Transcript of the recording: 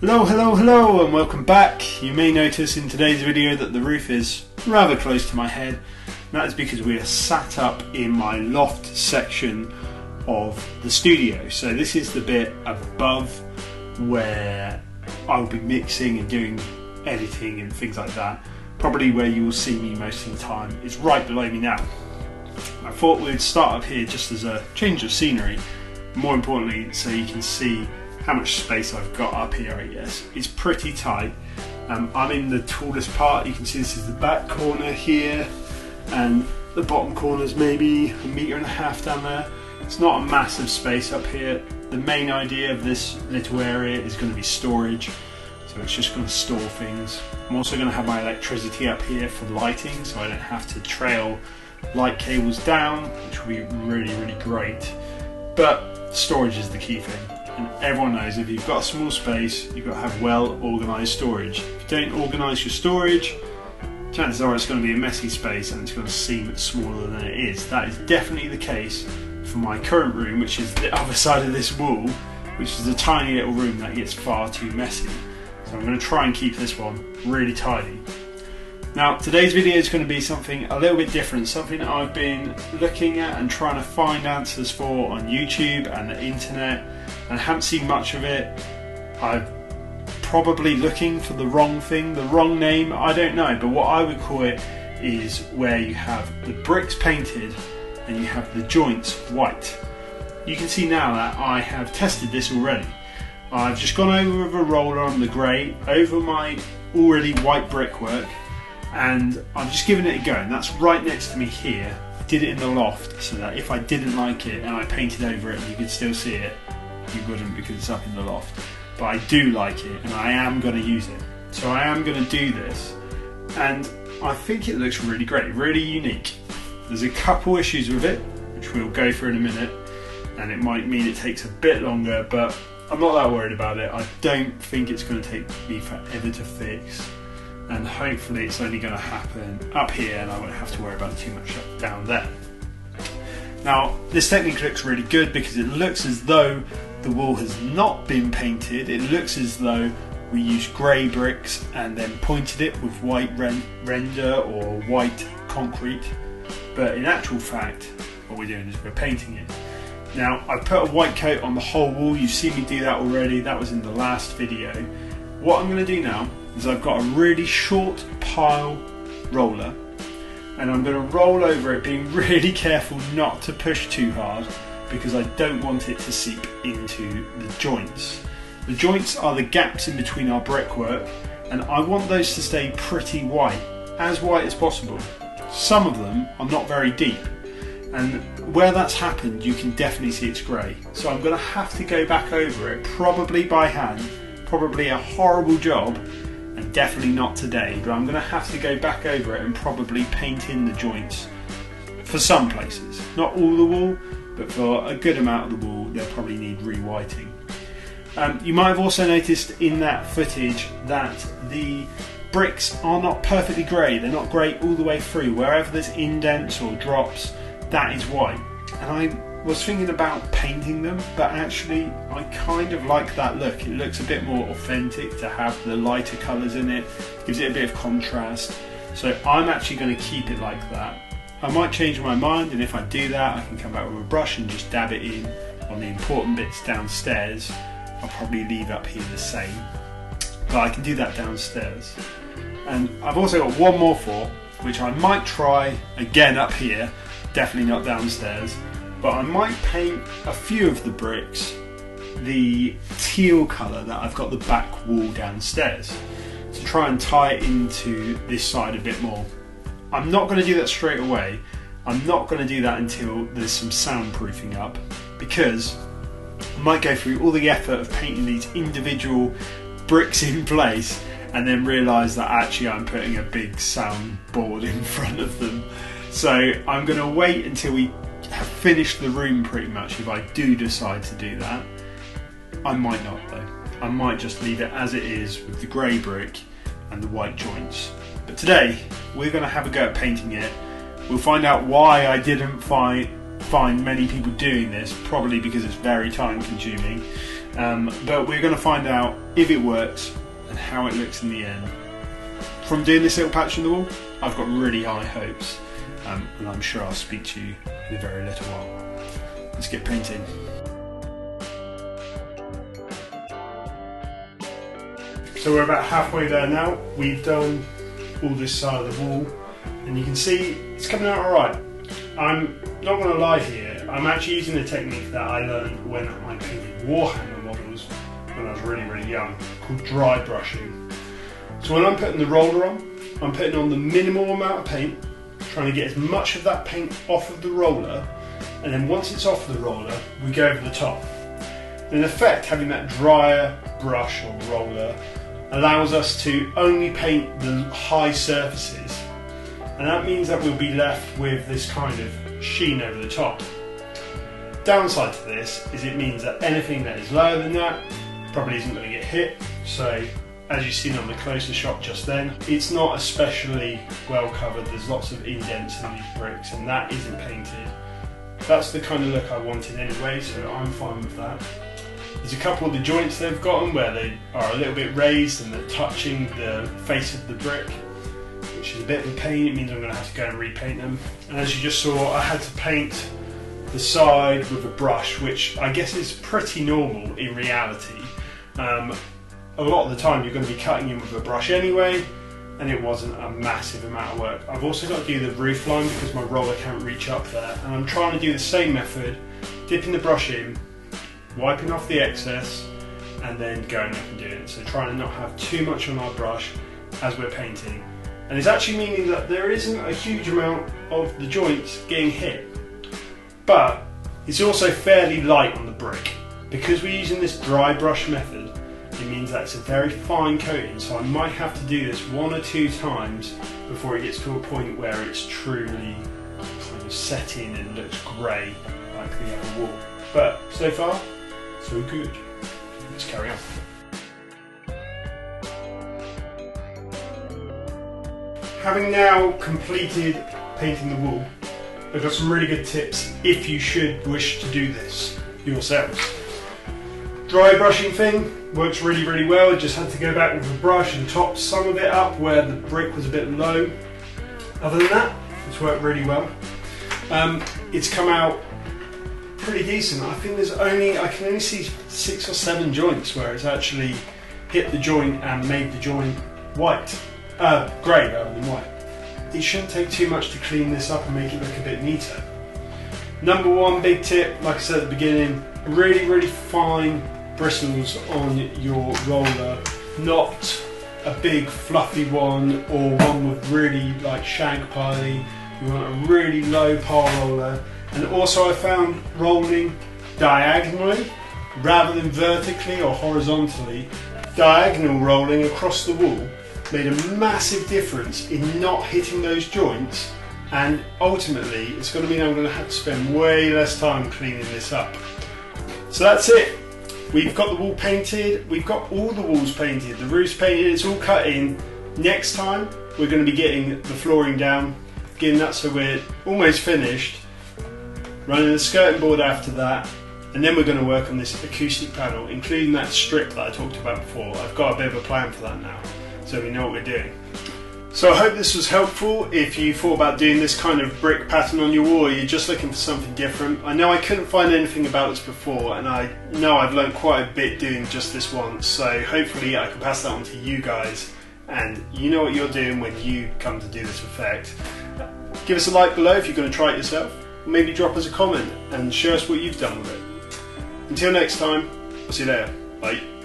Hello and welcome back. You may notice in today's video that the roof is rather close to my head. That is because we are sat up in my loft section of the studio. So this is the bit above where I'll be mixing and doing editing and things like that. Probably where you will see me most of the time. It's right below me now. I thought we'd start up here just as a change of scenery. More importantly, so you can see how much space I've got up here, I guess. It's pretty tight. I'm in the tallest part. You can see this is the back corner here, and the bottom corner's maybe 1.5 meters down there. It's not a massive space up here. The main idea of this little area is going to be storage, so it's just going to store things. I'm also going to have my electricity up here for lighting, so I don't have to trail light cables down, which will be really great. But storage is the key thing. And everyone knows if you've got a small space, you've got to have well organised storage. If you don't organise your storage, chances are it's going to be a messy space and it's going to seem smaller than it is. That is definitely the case for my current room, which is the other side of this wall, which is a tiny little room that gets far too messy. So I'm going to try and keep this one really tidy. Now today's video is going to be something a little bit different, something that I've been looking at and trying to find answers for on YouTube and the internet, and I haven't seen much of it. I'm probably looking for the wrong thing, the wrong name, I don't know, but what I would call it is where you have the bricks painted and you have the joints white. You can see now that I have tested this already. I've just gone over with a roller on the grey over my already white brickwork, and I'm just giving it a go, and that's right next to me here. I did it in the loft so that if I didn't like it and I painted over it and you could still see it, you wouldn't, because it's up in the loft. But I do like it and I am going to use it. So I am going to do this, and I think it looks really great, really unique. There's a couple issues with it, which we'll go through in a minute, and it might mean it takes a bit longer, but I'm not that worried about it. I don't think it's going to take me forever to fix. And hopefully it's only going to happen up here and I won't have to worry about it too much down there. Now this technique looks really good because it looks as though the wall has not been painted. It looks as though we used grey bricks and then pointed it with white render or white concrete, but in actual fact what we're doing is we're painting it. Now I've put a white coat on the whole wall. You've seen me do that already. That was in the last video. What I'm going to do now is I've got a really short pile roller, and I'm going to roll over it, being really careful not to push too hard because I don't want it to seep into the joints. The joints are the gaps in between our brickwork, and I want those to stay pretty white as possible. Some of them are not very deep, and where that's happened you can definitely see it's grey. So I'm going to have to go back over it, probably by hand, probably a horrible job, and definitely not today, but I'm going to have to go back over it and probably paint in the joints for some places. Not all the wall, but for a good amount of the wall they'll probably need re-whiting. You might have also noticed in that footage that the bricks are not perfectly grey. They're not grey all the way through. Wherever there's indents or drops, that is white. And I was thinking about painting them, but actually I kind of like that look. It looks a bit more authentic to have the lighter colours in it, gives it a bit of contrast. So I'm actually going to keep it like that. I might change my mind, and if I do that I can come back with a brush and just dab it in on the important bits downstairs. I'll probably leave up here the same, but I can do that downstairs. And I've also got one more thought, which I might try again up here, definitely not downstairs. But I might paint a few of the bricks the teal colour that I've got the back wall downstairs, to try and tie it into this side a bit more. I'm not going to do that straight away. I'm not going to do that until there's some soundproofing up, because I might go through all the effort of painting these individual bricks in place and then realise that actually I'm putting a big soundboard in front of them. So I'm going to wait until we have finished the room pretty much if I do decide to do that. I might not though. I might just leave it as it is with the grey brick and the white joints. But today we're going to have a go at painting it. We'll find out why I didn't find many people doing this, probably because it's very time consuming, but we're going to find out if it works and how it looks in the end. From doing this little patch on the wall, I've got really high hopes, and I'm sure I'll speak to you in a very little while. Let's get painting. So we're about halfway there now. We've done all this side of the wall, and you can see it's coming out alright. I'm not going to lie here, I'm actually using a technique that I learned when I painted Warhammer models when I was really young, called dry brushing. So when I'm putting the roller on, I'm putting on the minimal amount of paint, trying to get as much of that paint off of the roller, and then once it's off the roller, we go over the top. In effect, having that drier brush or roller allows us to only paint the high surfaces, and that means that we'll be left with this kind of sheen over the top. Downside to this is it means that anything that is lower than that probably isn't going to get hit. So as you've seen on the closer shot just then, it's not especially well covered. There's lots of indents in these bricks, and that isn't painted. That's the kind of look I wanted anyway, so I'm fine with that. There's a couple of the joints they've gotten where they are a little bit raised and they're touching the face of the brick, which is a bit of a pain. It means I'm going to have to go and repaint them. And as you just saw, I had to paint the side with a brush, which I guess is pretty normal in reality. A lot of the time you're going to be cutting in with a brush anyway, and it wasn't a massive amount of work. I've also got to do the roof line because my roller can't reach up there, and I'm trying to do the same method, dipping the brush in, wiping off the excess, and then going up and doing it. So trying to not have too much on our brush as we're painting. And it's actually meaning that there isn't a huge amount of the joints getting hit. But it's also fairly light on the brick. Because we're using this dry brush method, it means that it's a very fine coating, so I might have to do this 1 or 2 times before it gets to a point where it's truly kind of set in and looks grey like the other wall. But so far, so good. Let's carry on. Having now completed painting the wall, I've got some really good tips if you should wish to do this yourselves. Dry brushing thing works really well. I just had to go back with a brush and top some of it up where the brick was a bit low. Other than that, it's worked really well. It's come out pretty decent. I think I can only see 6 or 7 joints where it's actually hit the joint and made the joint white, grey rather than white. It shouldn't take too much to clean this up and make it look a bit neater. Number 1 big tip, like I said at the beginning, really fine bristles on your roller, not a big fluffy one or one with really like shag piling. You want a really low pile roller. And also I found rolling diagonally rather than vertically or horizontally, diagonal rolling across the wall made a massive difference in not hitting those joints, and ultimately it's going to mean I'm going to have to spend way less time cleaning this up. So that's it. We've got the wall painted, we've got all the walls painted, the roof's painted, it's all cut in. Next time we're going to be getting the flooring down, getting that so we're almost finished, running the skirting board after that, and then we're going to work on this acoustic panel, including that strip that I talked about before. I've got a bit of a plan for that now, so we know what we're doing. So I hope this was helpful if you thought about doing this kind of brick pattern on your wall, or you're just looking for something different. I know I couldn't find anything about this before, and I know I've learned quite a bit doing just this once, so hopefully I can pass that on to you guys, and you know what you're doing when you come to do this effect. Give us a like below if you're going to try it yourself, or maybe drop us a comment and show us what you've done with it. Until next time, I'll see you later. Bye.